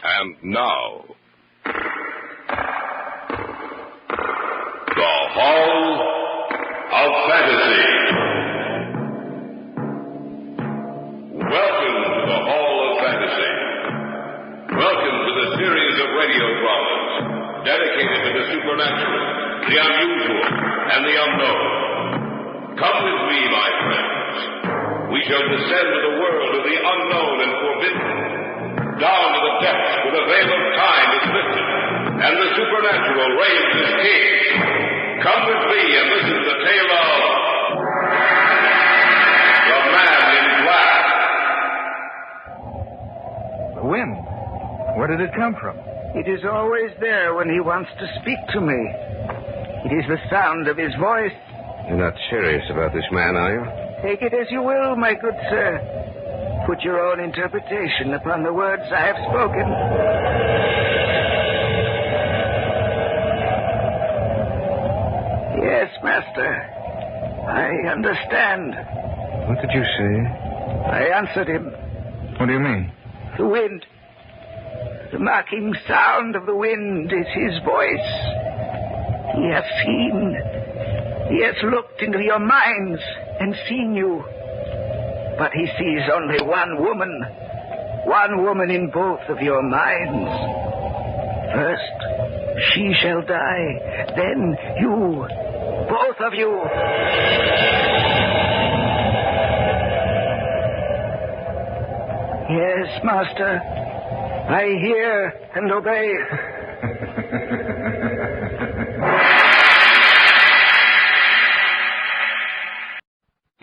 And now, the Hall of Fantasy. Welcome to the Hall of Fantasy. Welcome to the series of radio dramas dedicated to the supernatural, the unusual, and the unknown. Come with me, my friends. We shall descend to the world of the unknown and forbidden, down to the depths where the veil of time is lifted, and the supernatural reigns as king. Come with me and listen to the tale of the Man in Black. The wind. Where did it come from? It is always there when he wants to speak to me. It is the sound of his voice. You're not serious about this man, are you? Take it as you will, my good sir. Put your own interpretation upon the words I have spoken. Yes, master. I understand. What did you say? I answered him. What do you mean? The wind. The mocking sound of the wind is his voice. He has seen. He has looked into your minds and seen you. But he sees only one woman. One woman in both of your minds. First, she shall die. Then you. Both of you. Yes, master. I hear and obey.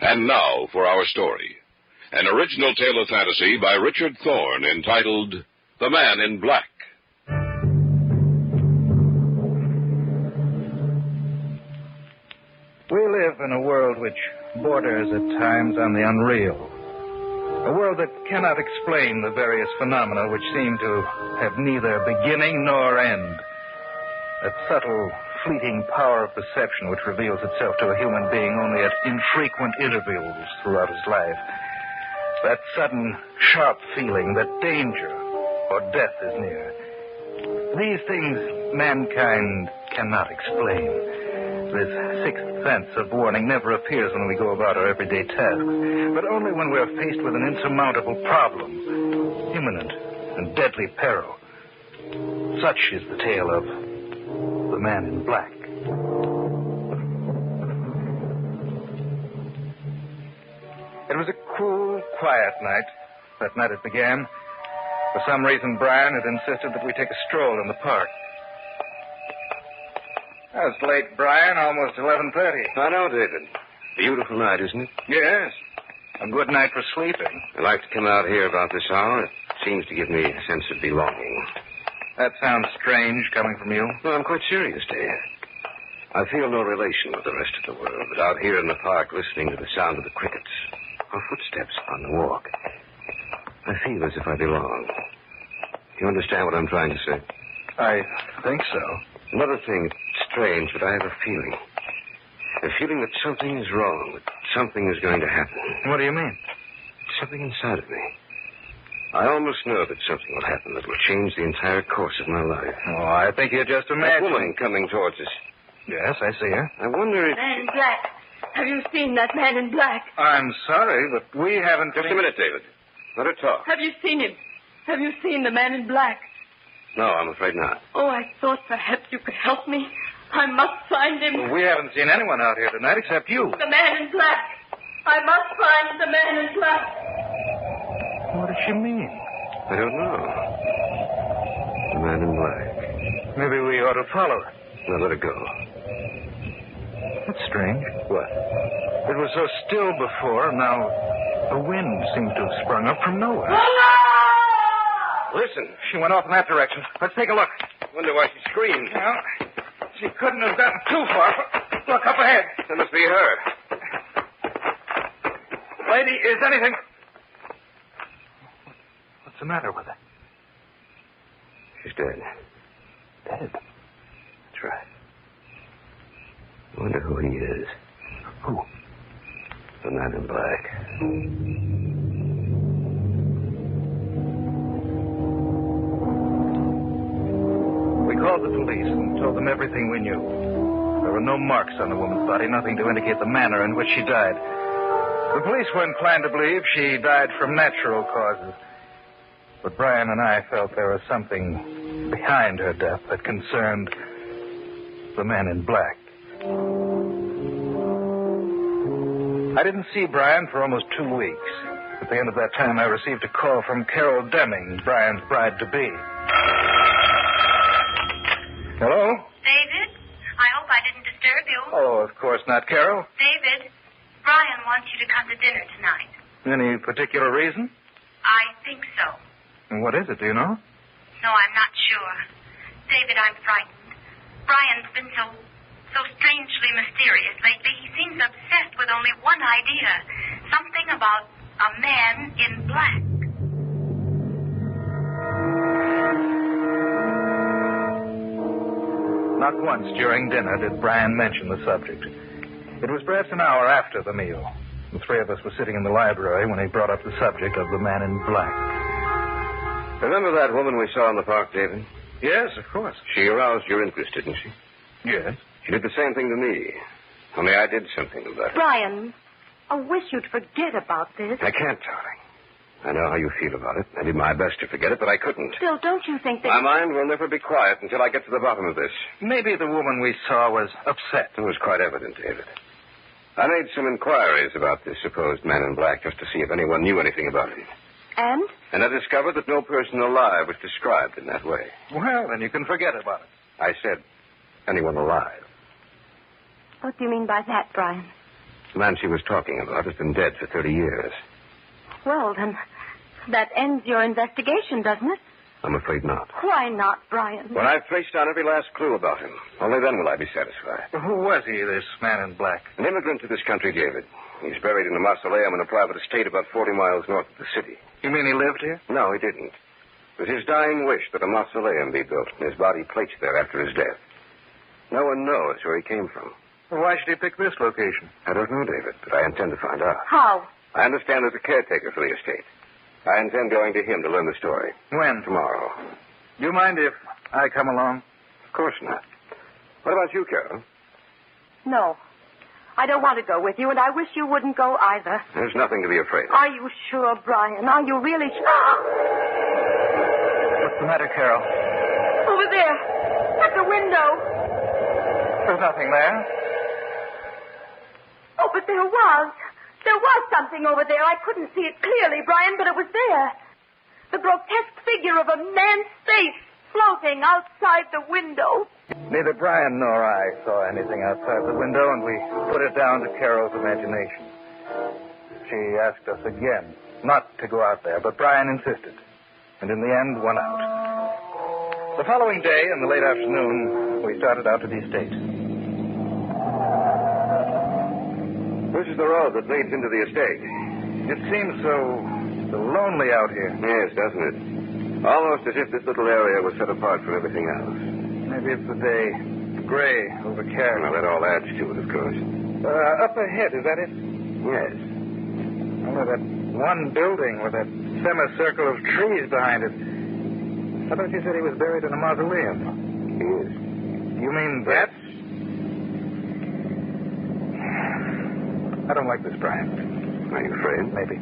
And now for our story. An original tale of fantasy by Richard Thorne entitled The Man in Black. We live in a world which borders at times on the unreal. A world that cannot explain the various phenomena which seem to have neither beginning nor end. That subtle, fleeting power of perception which reveals itself to a human being only at infrequent intervals throughout his life. That sudden, sharp feeling that danger or death is near. These things mankind cannot explain. This sixth sense of warning never appears when we go about our everyday tasks, but only when we are faced with an insurmountable problem, imminent and deadly peril. Such is the tale of the Man in Black. It was a cool, quiet night. That night it began. For some reason, Brian had insisted that we take a stroll in the park. It's late, Brian, almost 11:30. I know, David. Beautiful night, isn't it? Yes. A good night for sleeping. I like to come out here about this hour. It seems to give me a sense of belonging. That sounds strange coming from you. No, I'm quite serious, Dave. I feel no relation with the rest of the world, but out here in the park listening to the sound of the crickets, or footsteps on the walk, I feel as if I belong. You understand what I'm trying to say? I think so. Another thing, it's strange, but I have a feeling. A feeling that something is wrong, that something is going to happen. What do you mean? Something inside of me. I almost know that something will happen that will change the entire course of my life. Oh, I think you're just That imagining. woman coming towards us. Yes, I see her. I wonder if... Man in black. Have you seen that man in black? I'm sorry, but we haven't... Just a minute, David. Let her talk. Have you seen him? Have you seen the man in black? No, I'm afraid not. Oh, I thought perhaps you could help me. I must find him. Well, we haven't seen anyone out here tonight except you. The man in black. I must find the man in black. What does she mean? I don't know. The man in black. Maybe we ought to follow her. Now let her go. That's strange. What? It was so still before, now the wind seems to have sprung up from nowhere. Listen. She went off in that direction. Let's take a look. Wonder why she screamed. Well, she couldn't have gotten too far. Look, up ahead. That must be her. Lady, is anything... What's the matter with her? She's dead. Dead? That's right. I wonder who he is. Who? The man in black. called the police and told them everything we knew. There were no marks on the woman's body, nothing to indicate the manner in which she died. The police were inclined to believe she died from natural causes. But Brian and I felt there was something behind her death that concerned the man in black. I didn't see Brian for almost 2 weeks. At the end of that time, I received a call from Carol Deming, Brian's bride-to-be. Hello? David, I hope I didn't disturb you. Oh, of course not, Carol. David, Brian wants you to come to dinner tonight. Any particular reason? I think so. And what is it, do you know? No, I'm not sure. David, I'm frightened. Brian's been so strangely mysterious lately. He seems obsessed with only one idea. Something about a man in black. Not once during dinner did Brian mention the subject. It was perhaps an hour after the meal. The three of us were sitting in the library when he brought up the subject of the man in black. Remember that woman we saw in the park, David? Yes, of course. She aroused your interest, didn't she? Yes. She did the same thing to me. Only I did something about it. Brian, I wish you'd forget about this. I can't, darling. I know how you feel about it. I did my best to forget it, but I couldn't. Still, don't you think that... My mind will never be quiet until I get to the bottom of this. Maybe the woman we saw was upset. It was quite evident, David. I made some inquiries about this supposed man in black just to see if anyone knew anything about him. And? And I discovered that no person alive was described in that way. Well, then you can forget about it. I said anyone alive. What do you mean by that, Brian? The man she was talking about has been dead for 30 years. Well, then, that ends your investigation, doesn't it? I'm afraid not. Why not, Brian? When I've traced down every last clue about him, only then will I be satisfied. Who was he, this man in black? An immigrant to this country, David. He's buried in a mausoleum in a private estate about 40 miles north of the city. You mean he lived here? No, he didn't. It was his dying wish that a mausoleum be built and his body placed there after his death. No one knows where he came from. Well, why should he pick this location? I don't know, David, but I intend to find out. How? I understand there's a caretaker for the estate. I intend going to him to learn the story. When? Tomorrow. Do you mind if I come along? Of course not. What about you, Carol? No. I don't want to go with you, and I wish you wouldn't go either. There's nothing to be afraid of. Are you sure, Brian? Are you really sure? What's the matter, Carol? Over there, at the window. There's nothing there. Oh, but there was. There was something over there. I couldn't see it clearly, Brian, but it was there. The grotesque figure of a man's face floating outside the window. Neither Brian nor I saw anything outside the window, and we put it down to Carol's imagination. She asked us again not to go out there, but Brian insisted, and in the end went out. The following day, in the late afternoon, we started out to the estate. This is the road that leads into the estate. It seems so lonely out here. Yes, doesn't it? Almost as if this little area was set apart from everything else. Maybe it's the day. Gray, overcast. Well, that all adds to it, of course. Up ahead, is that it? Yes. Oh, that one building with that semicircle of trees behind it. I thought you said he was buried in a mausoleum. He is. You mean that? I don't like this, Brian. Are you afraid? Maybe.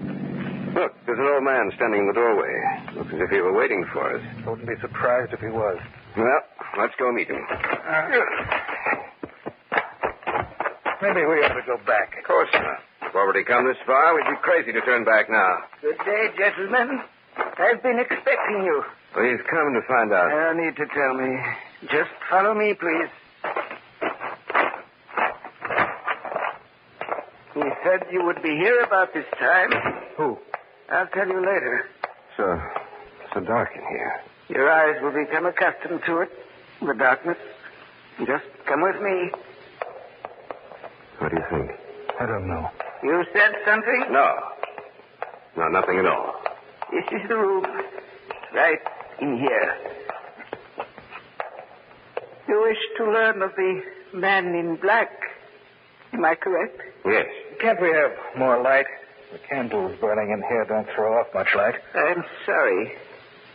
Look, there's an old man standing in the doorway. Looks as if he were waiting for us. I wouldn't be surprised if he was. Well, let's go meet him. Maybe we ought to go back. Of course not. We've already come this far. We'd be crazy to turn back now. Good day, gentlemen. I've been expecting you. Well, he's coming to find out. No need to tell me. Just follow me, please. He said you would be here about this time. Who? I'll tell you later. So dark in here. Your eyes will become accustomed to it, the darkness. Just come with me. What do you think? I don't know. You said something? No, nothing at all. This is the room. Right in here. You wish to learn of the man in black. Am I correct? Yes. Can't we have more light? The candles burning in here don't throw off much light. I'm sorry,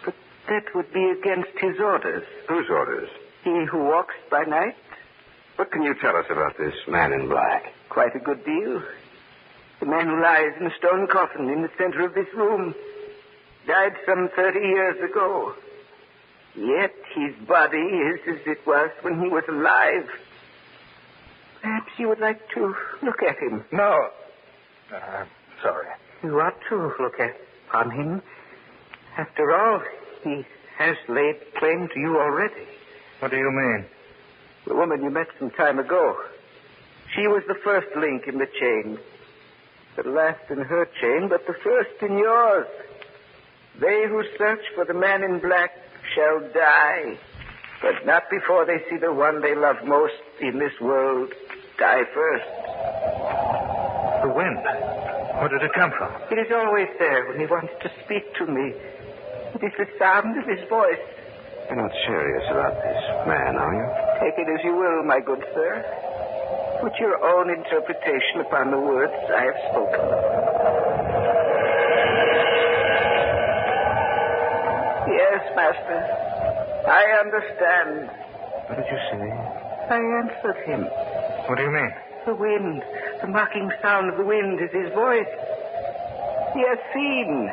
but that would be against his orders. Whose orders? He who walks by night? What can you tell us about this man in black? Quite a good deal. The man who lies in a stone coffin in the center of this room died some 30 years ago. Yet his body is as it was when he was alive. Perhaps you would like to look at him. No. I'm sorry. You ought to look upon him. After all, he has laid claim to you already. What do you mean? The woman you met some time ago. She was the first link in the chain. The last in her chain, but the first in yours. They who search for the man in black shall die, but not before they see the one they love most in this world die first. The wind. Where did it come from? It is always there when he wants to speak to me. It is the sound of his voice. You're not serious about this man, are you? Take it as you will, my good sir. Put your own interpretation upon the words I have spoken. Yes, master. I understand. What did you say? I answered him. What do you mean? The wind. The mocking sound of the wind is his voice. He has seen.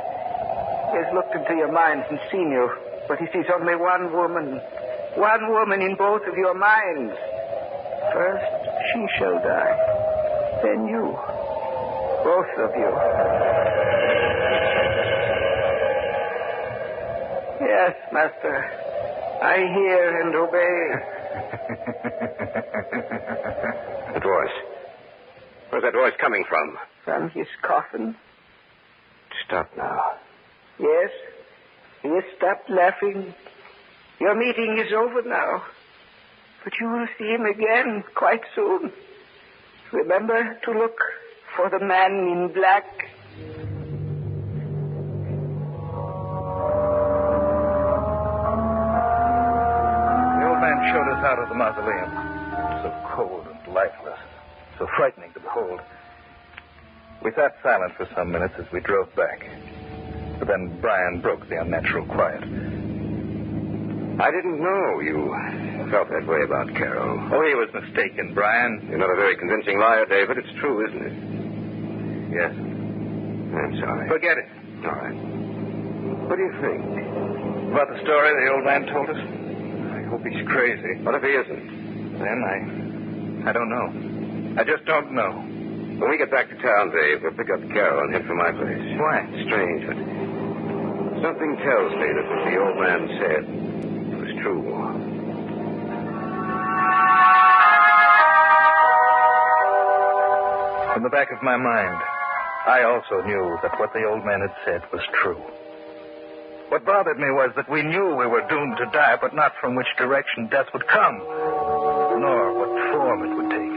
He has looked into your minds and seen you. But he sees only one woman. One woman in both of your minds. First, she shall die. Then you. Both of you. Yes, master. I hear and obey. That voice. Where's that voice coming from? From his coffin. Stop now. Yes. He has stopped laughing. Your meeting is over now. But you will see him again quite soon. Remember to look for the man in black. The old man showed us out of the mausoleum. So cold and lifeless. So frightening to behold. We sat silent for some minutes as we drove back. But then Brian broke the unnatural quiet. I didn't know you felt that way about Carol. Oh, he was mistaken, Brian. You're not a very convincing liar, David. It's true, isn't it? Yes. I'm sorry. Forget it. All right. What do you think? About the story the old man told us? I hope he's crazy. What if he isn't? Then I don't know. I just don't know. When we get back to town, Dave, we'll pick up Carol and head for my place. Why? Strange, but something tells me that what the old man said was true. In the back of my mind, I also knew that what the old man had said was true. What bothered me was that we knew we were doomed to die, but not from which direction death would come, nor what form it would take.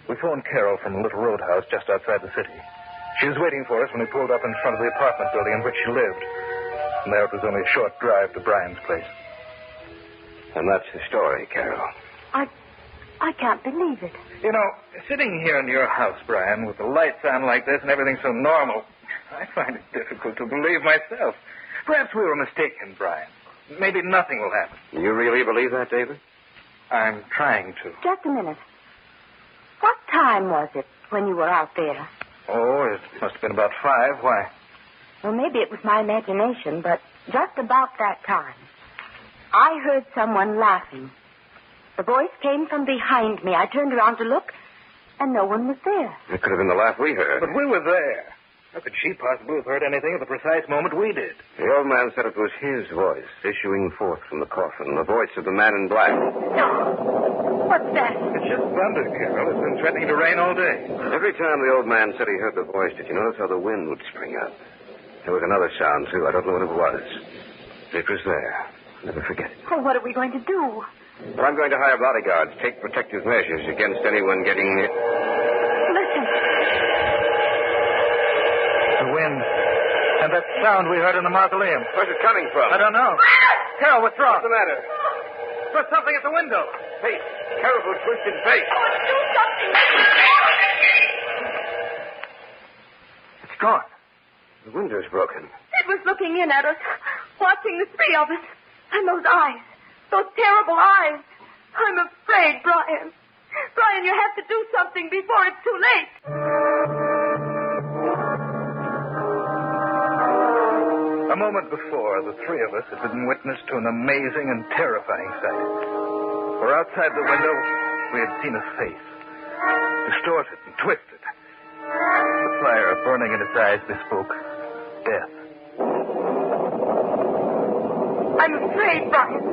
We phoned Carol from a little roadhouse just outside the city. She was waiting for us when we pulled up in front of the apartment building in which she lived. And there it was only a short drive to Brian's place. And that's the story, Carol. I can't believe it. You know, sitting here in your house, Brian, with the lights on like this and everything so normal, I find it difficult to believe myself. Perhaps we were mistaken, Brian. Maybe nothing will happen. You really believe that, David? I'm trying to. Just a minute. What time was it when you were out there? Oh, it must have been about 5. Why? Well, maybe it was my imagination, but just about that time, I heard someone laughing. The voice came from behind me. I turned around to look, and no one was there. It could have been the laugh we heard. But we were there. How could she possibly have heard anything at the precise moment we did? The old man said it was his voice issuing forth from the coffin, the voice of the man in black. No. What's that? It's just thunder, Carol. It's been threatening to rain all day. Every time the old man said he heard the voice, did you notice how the wind would spring up? There was another sound, too. I don't know what it was. It was there. I'll never forget it. Oh, what are we going to do? Well, I'm going to hire bodyguards, take protective measures against anyone getting near. Listen. The wind. And that sound we heard in the mausoleum. Where's it coming from? I don't know. Carol, what's wrong? What's the matter? There's something at the window. Face. Careful, twisted face. Oh, do something. It's gone. The window's broken. It was looking in at us, watching the three of us. And those eyes, those terrible eyes. I'm afraid, Brian. Brian, you have to do something before it's too late. A moment before, the three of us had been witness to an amazing and terrifying sight. For outside the window, we had seen a face, distorted and twisted. The fire burning in its eyes bespoke death. I'm afraid, Brian.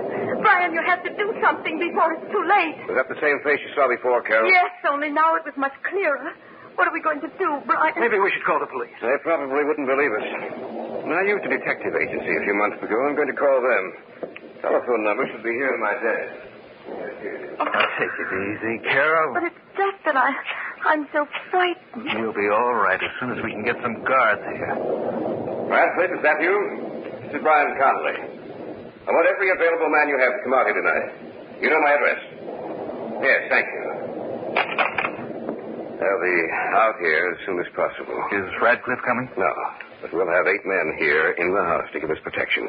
Brian, you have to do something before it's too late. Was that the same face you saw before, Carol? Yes, only now it was much clearer. What are we going to do, Brian? Maybe we should call the police. They probably wouldn't believe us. When I used a detective agency a few months ago, I'm going to call them. Telephone number should be here in my desk. Now, take it easy, Carol. But it's just that I'm so frightened. You'll be all right as soon as we can get some guards here. Radcliffe, is that you? This is Brian Conley. I want every available man you have to come out here tonight. You know my address? Yes, thank you. They'll be out here as soon as possible. Is Radcliffe coming? No, but we'll have 8 men here in the house to give us protection.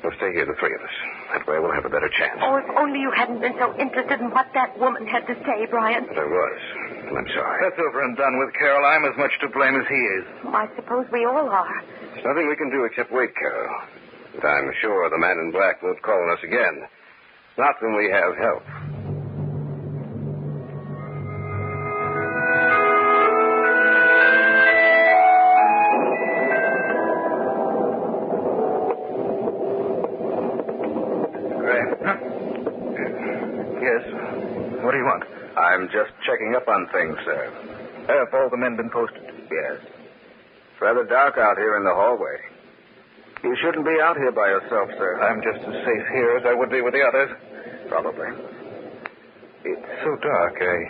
We'll stay here, the 3 of us. That way we'll have a better chance. Oh, if only you hadn't been so interested in what that woman had to say, Brian. But I was, and I'm sorry. That's over and done with, Carol. I'm as much to blame as he is. Oh, I suppose we all are. There's nothing we can do except wait, Carol. But I'm sure the man in black won't call on us again. Not when we have help. Yes. What do you want? I'm just checking up on things, sir. Have all the men been posted? Yes. It's rather dark out here in the hallway. You shouldn't be out here by yourself, sir. I'm just as safe here as I would be with the others. Probably. It's so dark, I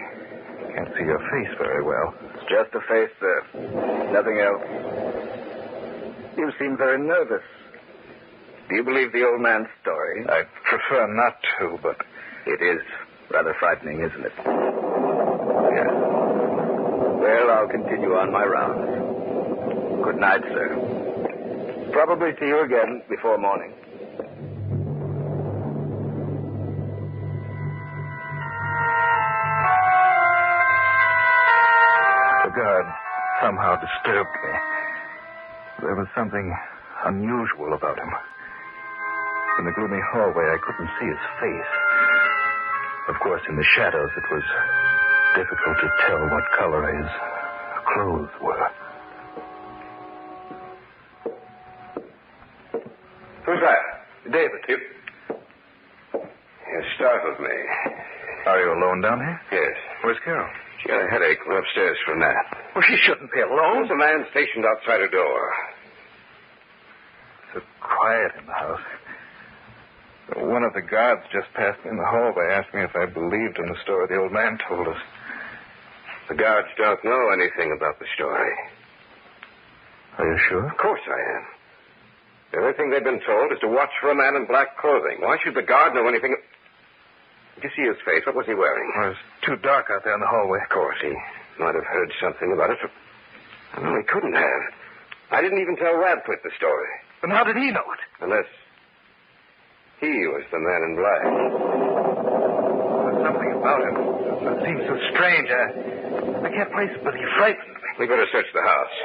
can't see your face very well. It's just a face, sir. Nothing else. You seem very nervous. Do you believe the old man's story? I prefer not to, but... It is rather frightening, isn't it? Yes. Well, I'll continue on my rounds. Good night, sir. Probably see you again before morning. The guard somehow disturbed me. There was something unusual about him. In the gloomy hallway, I couldn't see his face. Of course, in the shadows, it was difficult to tell what color his clothes were. Who's that? David. You startled me. Are you alone down here? Yes. Where's Carol? She got a headache. Went upstairs for a nap. Well, she shouldn't be alone. There's a man stationed outside her door. So quiet in the house. One of the guards just passed me in the hallway, asked me if I believed in the story the old man told us. The guards don't know anything about the story. Are you sure? Of course I am. The only thing they've been told is to watch for a man in black clothing. Why should the guard know anything? Did you see his face? What was he wearing? Well, it was too dark out there in the hallway. Of course, he might have heard something about it. No, he couldn't have. I didn't even tell Radcliffe the story. Then how did he know it? Unless he was the man in black. There's something about him that seems so strange. I can't place it, but he frightened me. We better search the house.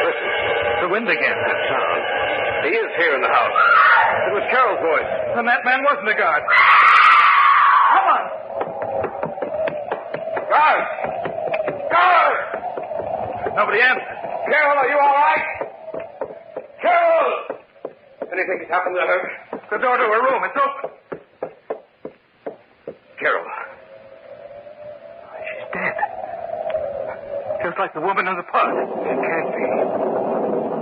Listen. The wind again. That sound. He is here in the house. It was Carol's voice. And that man wasn't a guard. Come on. Guard! Guard! Nobody answered. Carol, are you all right? Carol! Anything has happened to her? The door to her room. It's open. Carol. She's dead. Just like the woman in the park. She can't be.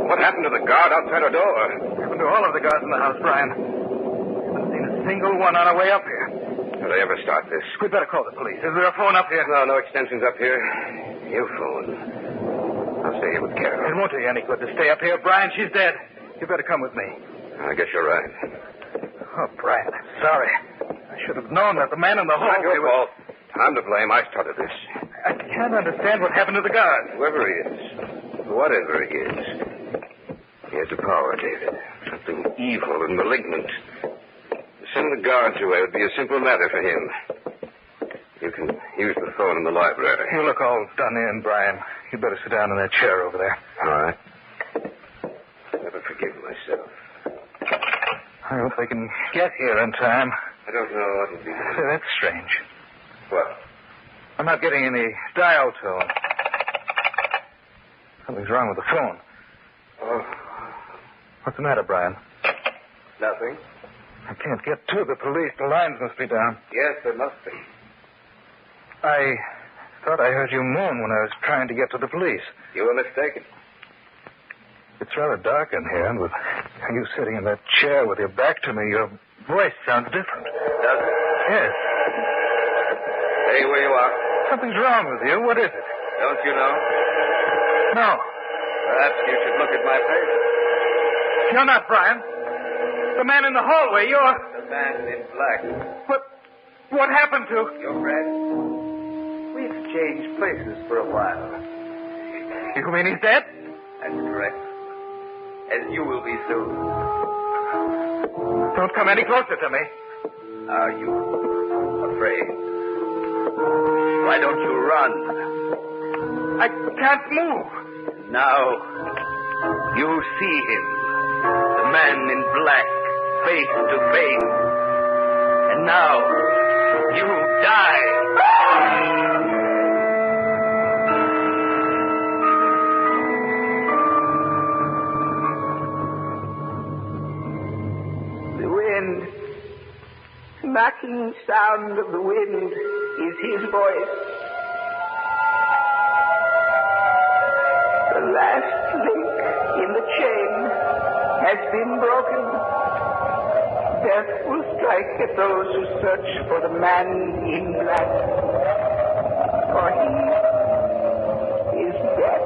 What happened to the guard outside her door? Happened to all of the guards in the house, Brian. Haven't seen a single one on our way up here. Did they ever start this? We'd better call the police. Is there a phone up here? No extensions up here. You phone. I'll stay here with Carol. It won't do you any good to stay up here, Brian. She's dead. You better come with me. I guess you're right. Oh, Brian, I'm sorry. I should have known that the man in the It's not hallway your was... fault. I'm to blame. I started this. I can't understand what happened to the guard. Whoever he is, whatever he is, He has the power, David. Something evil and malignant. Send the guards away. It would be a simple matter for him. You can use the phone in the library. You look all done in, Brian. You'd better sit down in that chair over there. All right. Never forgive myself. I hope they can get here in time. I don't know what it'll be. Say, that's strange. What? I'm not getting any dial tone. Something's wrong with the phone. Oh. What's the matter, Brian? Nothing. I can't get to the police. The lines must be down. Yes, there must be. I thought I heard you moan when I was trying to get to the police. You were mistaken. It's rather dark in here, and with you sitting in that chair with your back to me, your voice sounds different. Does it? Yes. Stay where you are. Something's wrong with you. What is it? Don't you know? No. Perhaps you should look at my face. You're not Brian. The man in the hallway, you're... The man in black. What happened to... Your friend. We've changed places for a while. You mean he's dead? That's correct. As you will be soon. Don't come any closer to me. Are you afraid? Why don't you run? I can't move. Now, you see him. The man in black, face to face. And now, you die. Smacking sound of the wind is his voice. The last link in the chain has been broken. Death will strike at those who search for the man in black. For he is dead.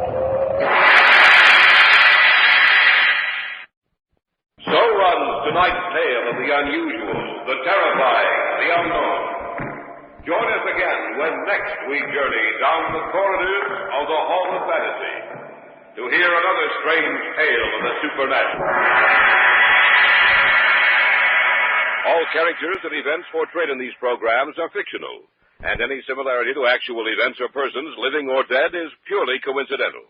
So runs tonight's tale of the unusual, the terrifying, the unknown. Join us again when next we journey down the corridors of the Hall of Fantasy to hear another strange tale of the supernatural. All characters and events portrayed in these programs are fictional, and any similarity to actual events or persons, living or dead, is purely coincidental.